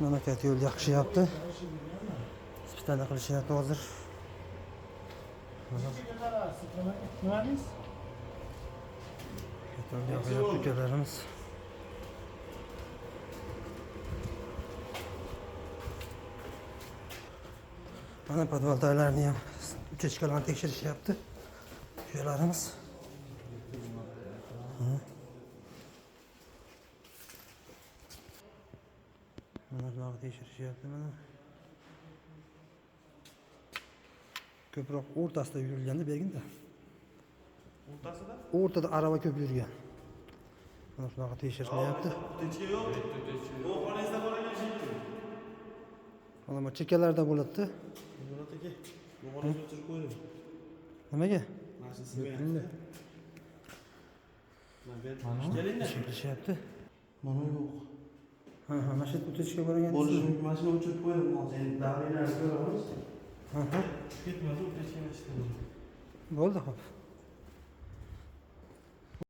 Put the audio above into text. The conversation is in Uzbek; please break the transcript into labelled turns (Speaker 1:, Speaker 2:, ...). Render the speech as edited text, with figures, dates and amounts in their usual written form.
Speaker 1: Mamlakat yo'l yaxshilyapti. Spitalda qilishyapti hozir.
Speaker 2: Nima deysiz?
Speaker 1: Yo'q, ukalarimiz. Mana podvaldalarni ham uchechkalarni tekshirishyapti. Ukalarimiz. Mana bunaqa tekshirishyapti mana. Ko'proq o'rtasida yurilganda berginda.
Speaker 2: O'rtasida?
Speaker 1: O'rtada arava ko'p yurgan. Mana shunaqa tekshirilyapti.
Speaker 2: Tinchga yo'q. Bu xonangizda bo'lgan şey.
Speaker 1: Mana bu chekkalarda bo'ladi-da.
Speaker 2: Murat aka, yo'g'onni o'chirib qo'ydim.
Speaker 1: Nimaga?
Speaker 2: Mashinasiga. Mana keling-da.
Speaker 1: Tekshirishyapti.
Speaker 2: Mana yo'q.
Speaker 1: Ha, mana shu o'tishga borgan.
Speaker 2: Bo'lishi mumkin, mashina o'chirib qo'ydim hozir. Davrilarni ko'ramiz.
Speaker 1: Ha.
Speaker 2: Ketmadi, o'tishga mashina.
Speaker 1: Bo'ldi, xo'p.